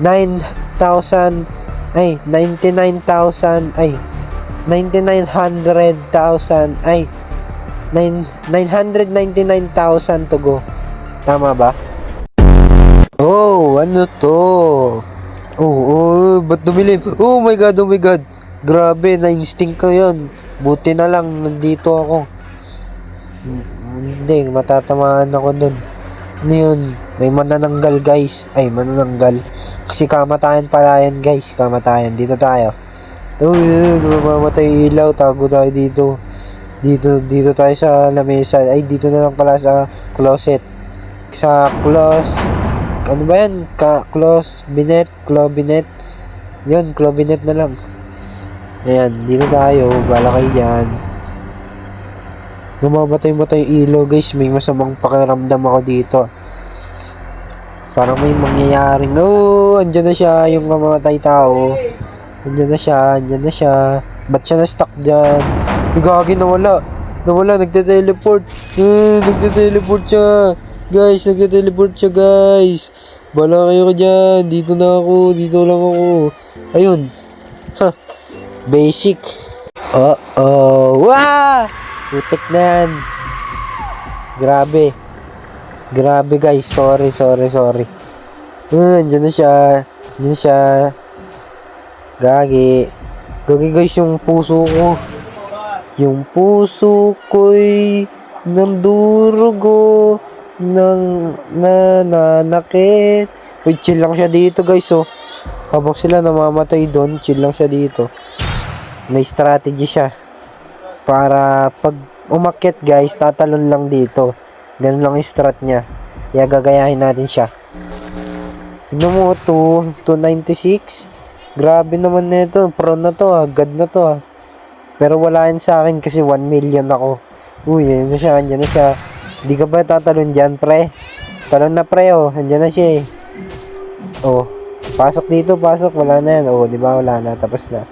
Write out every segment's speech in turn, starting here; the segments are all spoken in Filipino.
9,000, ay, 99,000, ay, 9,900,000, ay, 999,000 to go. Tama ba? Oh, ano to? Oh, ba't dumilim? Oh my god, oh my god. Grabe, na-instinct ko yun. Buti na lang, nandito ako. Hindi, matatamaan ako dun. Ano yun? May manananggal, guys. Ay, manananggal. Kasi kamatayan pala yan, guys. Kamatayan. Dito tayo. Oh, yun. Mamamatay ilaw. Tago tayo dito. Dito tayo sa lamesa. Ay, dito na lang pala sa closet. Sa ano ba yan? Clobinet. Yun, clobinet na lang. Ayan, dito tayo. Bala kayo dyan. Namamatay-matay ilaw, guys. May masamang pakiramdam ako dito. Parang may mangyayaring, andyan na siya, yung mamamatay tao. Andyan na siya. Ba't siya na-stuck dyan? Gagi, nawala, nagte-teleport. Nagte-teleport siya. Guys, guys. Bala kayo ka dyan. Dito na ako, dito lang ako. Ayun. Basic. Wah! Putik na yan. Grabe guys, sorry. Andyan na siya. Gagi guys, yung puso ko. Yung puso ko'y nandurugo nang nananakit. Uy, chill lang siya dito guys, oh. Habang sila namamatay doon, chill lang siya dito. May strategy siya. Para pag umakyat guys, tatalon lang dito. Ganun lang yung strat niya. Kaya gagayahin natin siya. Tignan mo, 296. Grabe naman nito. Pro na to, God na to, Pero wala yan sa akin kasi 1 million ako. Uy, andyan na siya. Di ka ba tatalon dyan, pre? Talon na, pre, oh. Andyan na siya, eh. Oh. Pasok dito. Wala na yan. Oh, di ba? Wala na. Tapos na.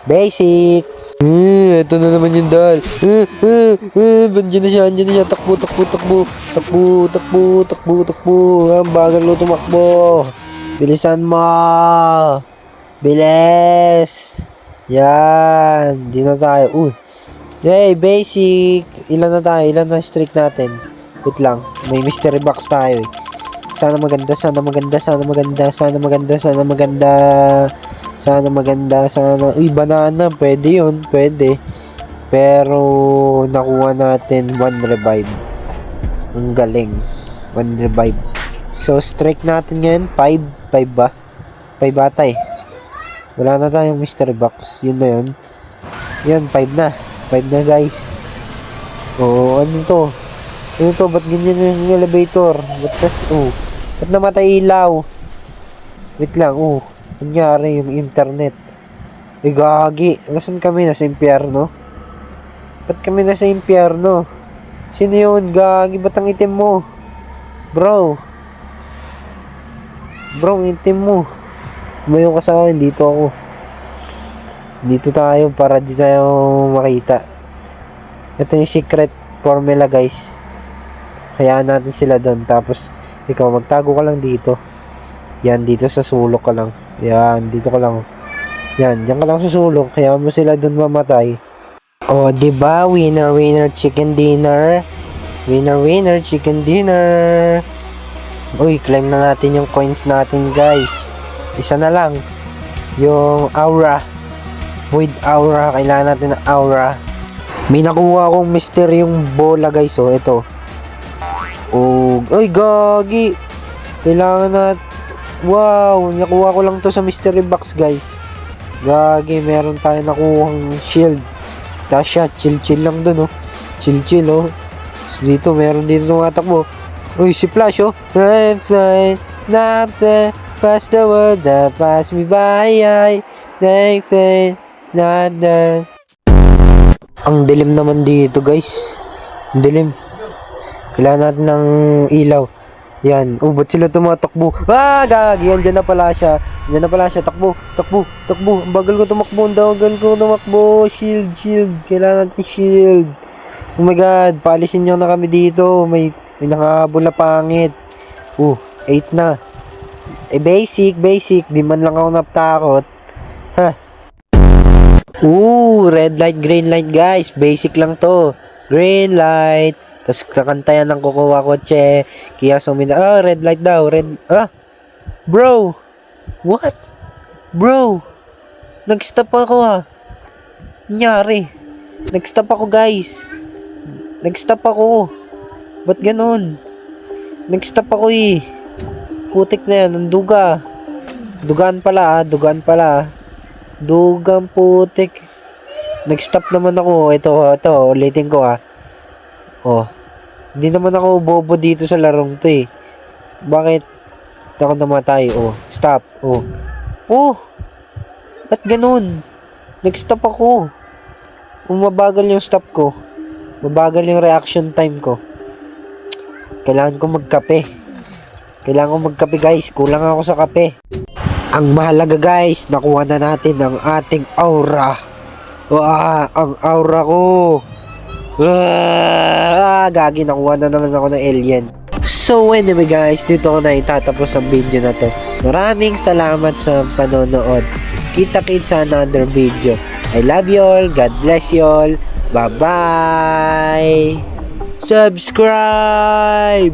Basic. Ito na naman yung dal. Andyan na siya. Takbo. Ang bagal lo tumakbo. Bilisan mo. Bilis. Yan. Dito tayo. Yay, basic. Ilan na tayo? Ilan na streak natin? Wait lang. May mystery box tayo, eh. Sana maganda. Uy, banana. Pwede yun. Pwede. Pero, nakuha natin 1 revive. Ang galing. 1 revive. So, streak natin ngayon. 5 ba? 5 ata, eh. Wala na tayong mystery box. Yun na yun. Yan, 5 na. 5 na, guys. Oo, ano to? Ba't ganyan yung elevator? Ba't namatay ilaw? Wait lang, nangyari yung internet. Gagi. Nasaan kami? Nasa impyerno? Ba't kami nasa impyerno? Sino yun? Gagi, ba't ang itim mo? Bro, ang itim mo. Umayo ka sa akin, dito ako. Dito tayo para di tayo makita. Ito yung secret formula, guys. Hayaan natin sila doon. Tapos, ikaw magtago ka lang dito. Yan, dito sa sulok ka lang. Yan, dito ka lang. Yan, diyan ka lang sa sulok. Hayaan mo sila doon mamatay. O, diba? Winner, chicken dinner. Winner, chicken dinner. Uy, claim na natin yung coins natin, guys. Isa na lang. Yung aura. Void aura. Kailangan natin ng aura. May nakuha akong misteryong bola, guys. Oh, ito. Ay, gagi. Kailangan na. Wow, nakuha ko lang to sa mystery box, guys. Gagi, meron tayo nakuhang shield. Tapos siya, chill lang dun, oh. Chill, oh. So, dito, meron dito tumatakbo. Uy, si Flash, oh. Pass the word that pass me by. Ang dilim naman dito, guys. Ang dilim. Kailangan natin ng ilaw. Yan. Ba't sila tumatakbo? Gagi. Andyan na pala siya. Takbo. Ang bagal ko tumakbo. Shield. Kailangan natin shield. Oh my god. Paalisin nyo na kami dito. May nakahabol na pangit. 8 na. Basic. Di man lang ako natakot. Ha? Red light, green light guys. Basic lang to. Green light. Tapos kakantayan ng kukuha kotse. Kaya red light daw. Bro. What? Bro. Nag-stop ako Nangyari. Nag-stop ako guys. Nag-stop ako. Ba't ganun? Nag-stop ako Putik na yan. Ang duga. Dugaan pala. Dugang putik. Nag-stop naman ako. Ito. Ulitin ko Hindi naman ako bobo dito sa larong to Bakit ako namatay? Stop. Ba't ganun? Nag-stop ako. Mabagal yung stop ko. Mabagal yung reaction time ko. Kailangan ko magkape guys. Kulang ako sa kape. Ang mahalaga guys, nakuha na natin ang ating aura. Ang aura ko. Gagi, nakuha na naman ako ng alien. So anyway guys, dito ko na itatapos ang video na to. Maraming salamat sa panonood. Kita-kits sa another video. I love you all. God bless you all. Bye-bye. Subscribe!